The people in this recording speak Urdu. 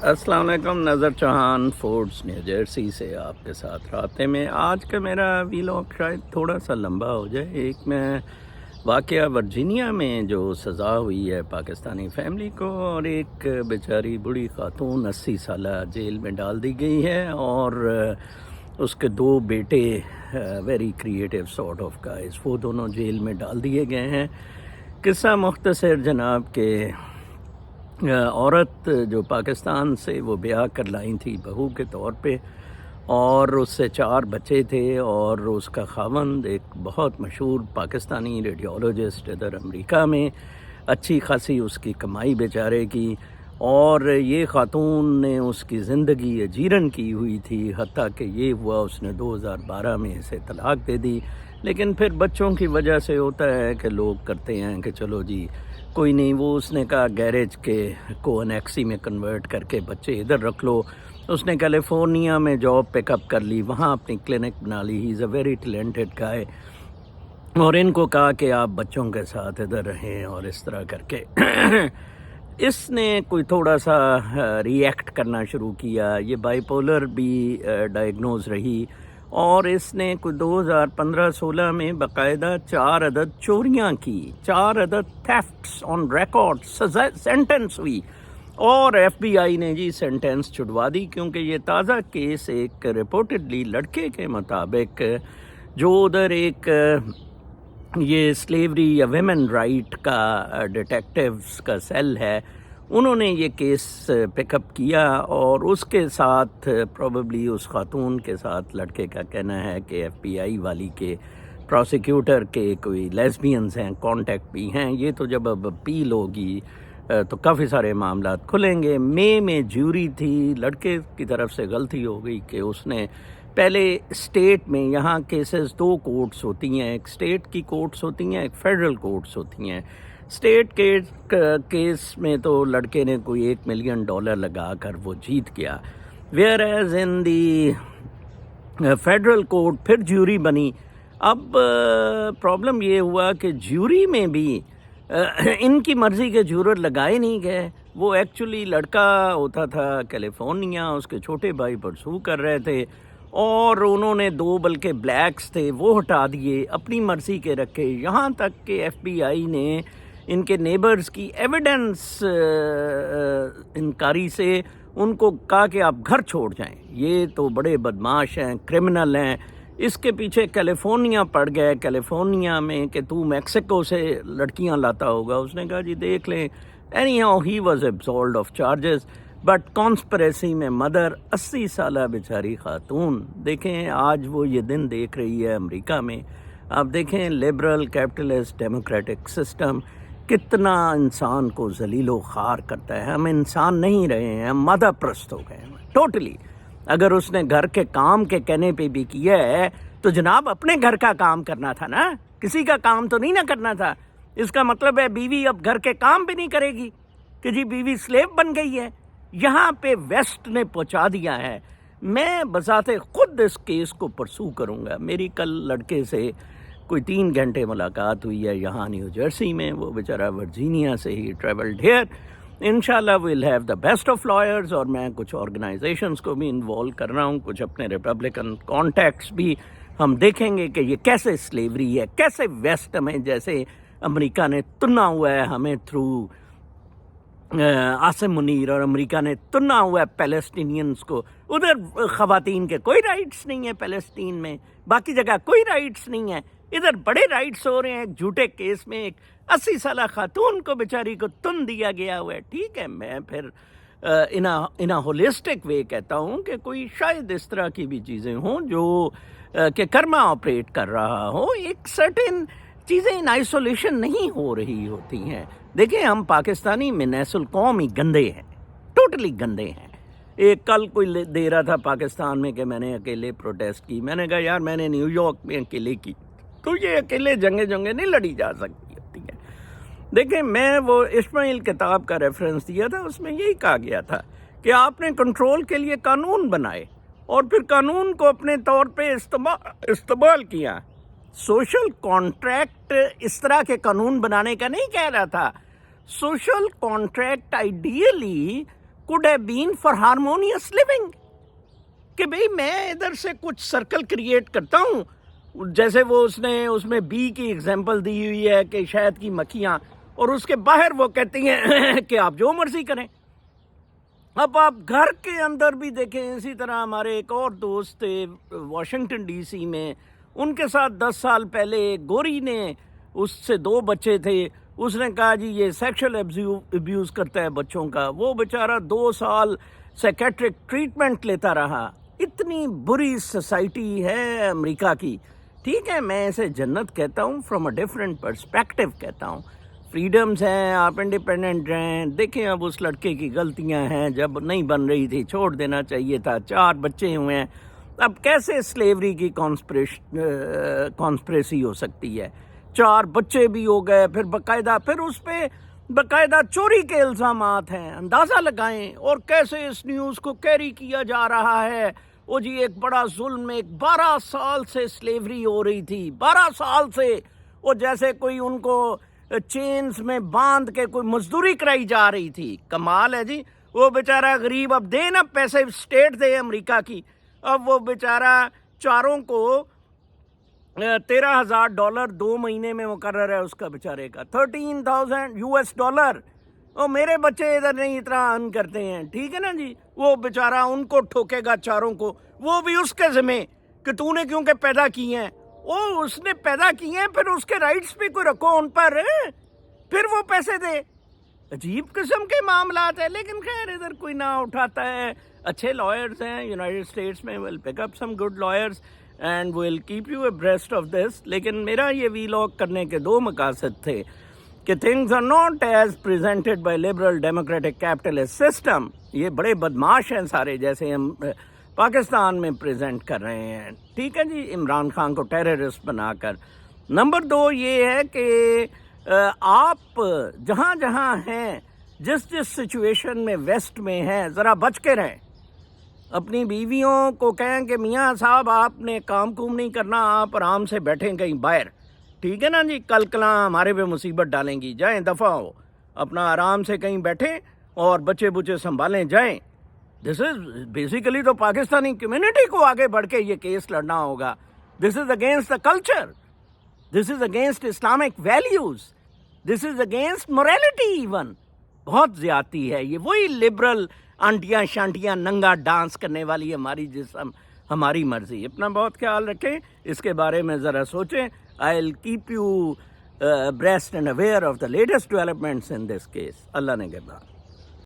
السلام علیکم، نظر چوہان فوڈز نیو جرسی سے آپ کے ساتھ رابطے میں۔ آج کا میرا ویلاگ شاید تھوڑا سا لمبا ہو جائے۔ ایک میں واقعہ ورجینیا میں جو سزا ہوئی ہے پاکستانی فیملی کو، اور ایک بیچاری بڑی خاتون 80 سالہ جیل میں ڈال دی گئی ہے، اور اس کے 2 بیٹے very creative sort of guys, وہ دونوں جیل میں ڈال دیے گئے ہیں۔ قصہ مختصر جناب کہ عورت جو پاکستان سے وہ بیاہ کر لائی تھی بہو کے طور پہ، اور اس سے 4 بچے تھے، اور اس کا خاوند ایک بہت مشہور پاکستانی ریڈیولوجسٹ ادھر امریکہ میں، اچھی خاصی اس کی کمائی بیچارے کی، اور یہ خاتون نے اس کی زندگی اجیرن کی ہوئی تھی، حتیٰ کہ یہ ہوا اس نے 2012 میں اسے طلاق دے دی۔ لیکن پھر بچوں کی وجہ سے ہوتا ہے کہ لوگ کرتے ہیں کہ چلو جی کوئی نہیں، وہ اس نے کہا گیریج کے کو انیکسی میں کنورٹ کر کے بچے ادھر رکھ لو۔ اس نے کیلیفورنیا میں جاب پک اپ کر لی، وہاں اپنی کلینک بنا لی۔ ہی از اے ویری ٹیلنٹڈ گائے، اور ان کو کہا کہ آپ بچوں کے ساتھ ادھر رہیں، اور اس طرح کر کے اس نے کوئی تھوڑا سا ری ایکٹ کرنا شروع کیا۔ یہ بائی پولر بھی ڈائگنوز رہی، اور اس نے کوئی 2015-16 میں باقاعدہ 4 عدد چوریاں کی، 4 عدد تھیفٹس آن ریکارڈ، سینٹنس ہوئی، اور ایف بی آئی نے جی سینٹنس چھڑوا دی، کیونکہ یہ تازہ کیس ایک رپورٹڈلی لڑکے کے مطابق جو ادھر ایک یہ سلیوری یا ویمن رائٹ کا ڈیٹیکٹیوز کا سیل ہے، انہوں نے یہ کیس پک اپ کیا، اور اس کے ساتھ پروبیبلی اس خاتون کے ساتھ لڑکے کا کہنا ہے کہ ایف بی آئی والی کے پروسیکیوٹر کے کوئی لیسبینز ہیں، کانٹیکٹ بھی ہیں۔ یہ تو جب اب اپیل ہوگی تو کافی سارے معاملات کھلیں گے۔ مئی میں جیوری تھی، لڑکے کی طرف سے غلطی ہو گئی کہ اس نے پہلے اسٹیٹ میں، یہاں کیسز 2 کورٹس ہوتی ہیں، ایک اسٹیٹ کی کورٹس ہوتی ہیں، ایک فیڈرل کورٹس ہوتی ہیں۔ اسٹیٹ کیس میں تو لڑکے نے کوئی $1 ملین لگا کر وہ جیت گیا، where as in the federal court پھر جیوری بنی۔ اب پرابلم یہ ہوا کہ جیوری میں بھی ان کی مرضی کے جورر لگائے نہیں گئے۔ وہ ایکچولی لڑکا ہوتا تھا کیلیفورنیا، اس کے چھوٹے بھائی پرسو کر رہے تھے، اور انہوں نے 2 بلکہ بلیکس تھے وہ ہٹا دیے، اپنی مرضی کے رکھے، یہاں تک کہ ایف بی آئی نے ان کے نیبرز کی ایویڈنس انکاری سے ان کو کہا کہ آپ گھر چھوڑ جائیں، یہ تو بڑے بدماش ہیں، کرمنل ہیں۔ اس کے پیچھے کیلیفورنیا پڑ گئے، کیلیفورنیا میں کہ تو میکسیکو سے لڑکیاں لاتا ہوگا۔ اس نے کہا جی دیکھ لیں، anyhow he was absolved of charges, but conspiracy میں مدر 80 سالہ بیچاری خاتون، دیکھیں آج وہ یہ دن دیکھ رہی ہے امریکہ میں۔ آپ دیکھیں لبرل کیپٹلسٹ ڈیموکریٹک سسٹم کتنا انسان کو ذلیل و خوار کرتا ہے۔ ہم انسان نہیں رہے ہیں، ہم مادہ پرست ہو گئے ہیں ٹوٹلی۔ اگر اس نے گھر کے کام کے کہنے پہ بھی کیا ہے تو جناب اپنے گھر کا کام کرنا تھا نا، کسی کا کام تو نہیں نہ کرنا تھا۔ اس کا مطلب ہے بیوی اب گھر کے کام بھی نہیں کرے گی کہ جی بیوی سلیو بن گئی ہے۔ یہاں پہ ویسٹ نے پہنچا دیا ہے۔ میں بذات خود اس کیس کو پرسو کروں گا۔ میری کل لڑکے سے کوئی 3 گھنٹے ملاقات ہوئی ہے یہاں نیو جرسی میں، وہ بیچارہ ورجینیا سے ہی ٹریولڈ ہیئر۔ انشاءاللہ we'll have the best of lawyers, اور میں کچھ آرگنائزیشنز کو بھی انوالو کر رہا ہوں، کچھ اپنے ریپبلکن کانٹیکٹس بھی۔ ہم دیکھیں گے کہ یہ کیسے سلیوری ہے، کیسے ویسٹ ہمیں جیسے امریکہ نے تنا ہوا ہے ہمیں تھرو عاصم منیر، اور امریکہ نے تنا ہوا ہے پیلسٹینینز کو۔ ادھر خواتین کے کوئی رائٹس نہیں ہیں پیلسٹین میں، باقی جگہ کوئی رائٹس نہیں ہیں، ادھر بڑے رائٹس ہو رہے ہیں۔ ایک جھوٹے کیس میں ایک 80 سالہ خاتون کو بیچاری کو تن دیا گیا ہوا ہے۔ ٹھیک ہے، میں پھر ان ہولسٹک وے کہتا ہوں کہ کوئی شاید اس طرح کی بھی چیزیں ہوں جو کہ کرما آپریٹ کر رہا ہو، ایک سرٹن چیزیں ان آئسولیشن نہیں ہو رہی ہوتی ہیں۔ دیکھیں ہم پاکستانی میں نیس القوم ہی گندے ہیں، ٹوٹلی گندے ہیں۔ ایک کل کوئی دے رہا تھا پاکستان میں کہ میں نے اکیلے پروٹیسٹ کی، میں نے کہا یار میں نے نیو یارک میں اکیلے کی، تو یہ اکیلے جنگیں نہیں لڑی جا سکتی ہوتی ہیں۔ دیکھیں میں وہ اسماعیل کتاب کا ریفرنس دیا تھا، اس میں یہی کہا گیا تھا کہ آپ نے کنٹرول کے لیے قانون بنائے اور پھر قانون کو اپنے طور پہ استعمال کیا۔ سوشل کانٹریکٹ اس طرح کے قانون بنانے کا نہیں کہہ رہا تھا۔ Social contract ideally could have been for harmonious living. کہ بھئی میں ادھر سے کچھ سرکل کریٹ کرتا ہوں، جیسے وہ اس نے اس میں بی کی ایگزامپل دی ہوئی ہے کہ شہد کی مکھیاں، اور اس کے باہر وہ کہتی ہیں کہ آپ جو مرضی کریں. اب آپ گھر کے اندر بھی دیکھیں. اسی طرح ہمارے ایک اور دوست تھے واشنگٹن ڈی سی میں، ان کے ساتھ 10 سال پہلے گوری نے، اس سے 2 بچے تھے، اس نے کہا جی یہ سیکشل ابیوز کرتا ہے بچوں کا. وہ بیچارہ 2 سال سیکیٹرک ٹریٹمنٹ لیتا رہا. اتنی بری سوسائٹی ہے امریکہ کی. ٹھیک ہے، میں اسے جنت کہتا ہوں، فرام اے ڈفرینٹ پرسپیکٹو کہتا ہوں. فریڈمز ہیں، آپ انڈیپینڈنٹ رہیں. دیکھیں اب اس لڑکے کی غلطیاں ہیں، جب نہیں بن رہی تھی چھوڑ دینا چاہیے تھا. 4 بچے ہوئے ہیں. اب کیسے سلیوری کی کانسپریسی ہو سکتی ہے؟ 4 بچے بھی ہو گئے، پھر باقاعدہ پھر اس پہ باقاعدہ چوری کے الزامات ہیں. اندازہ لگائیں. اور کیسے اس نیوز کو کیری کیا جا رہا ہے. وہ جی ایک بڑا ظلم، ایک 12 سال سے سلیوری ہو رہی تھی، 12 سال سے. وہ جیسے کوئی ان کو چینز میں باندھ کے کوئی مزدوری کرائی جا رہی تھی. کمال ہے جی. وہ بیچارہ غریب اب دے نا پیسے، اسٹیٹ دے امریکہ کی. اب وہ بیچارہ چاروں کو $13,000 2 مہینے میں مقرر ہے اس کا بیچارے کا، $13,000. اور میرے بچے ادھر نہیں اتنا ارن کرتے ہیں. ٹھیک ہے نا جی. وہ بیچارہ ان کو ٹھوکے گا چاروں کو، وہ بھی اس کے ذمہ کہ تو نے کیونکہ پیدا کی ہیں. وہ اس نے پیدا کی ہیں، پھر اس کے رائٹس بھی کوئی رکھو ان پر، پھر وہ پیسے دے. عجیب قسم کے معاملات ہیں. لیکن خیر ادھر کوئی نہ اٹھاتا ہے. اچھے لائرز ہیں یونائٹڈ اسٹیٹس میں. Will pick up some good lawyers and will keep you abreast of this. لیکن میرا یہ ویلاگ کرنے کے 2 مقاصد تھے کہ things are not as presented by liberal democratic capitalist system. یہ بڑے بدماش ہیں سارے، جیسے ہم پاکستان میں پریزنٹ کر رہے ہیں. ٹھیک ہے جی، عمران خان کو ٹیررسٹ بنا کر. نمبر 2 یہ ہے کہ آپ جہاں جہاں ہیں، جس سچویشن میں ویسٹ میں ہیں، ذرا بچ کے رہیں. اپنی بیویوں کو کہیں کہ میاں صاحب آپ نے کام نہیں کرنا، آپ آرام سے بیٹھیں کہیں باہر. ٹھیک ہے نا جی. کل کلاں ہمارے پہ مصیبت ڈالیں گی. جائیں دفع ہو، اپنا آرام سے کہیں بیٹھیں اور بچے سنبھالیں جائیں. دس از بیسیکلی تو پاکستانی کمیونٹی کو آگے بڑھ کے یہ کیس لڑنا ہوگا. This is against the culture, this is against Islamic values, this is against morality even. بہت زیادتی ہے یہ. وہی لبرل آنٹیاں شانٹیاں ننگا ڈانس کرنے والی ہماری جسم ہماری مرضی. اپنا بہت خیال رکھیں، اس کے بارے میں ذرا سوچیں. I will keep you abreast and aware of the latest developments in this case. اللہ نگہبان.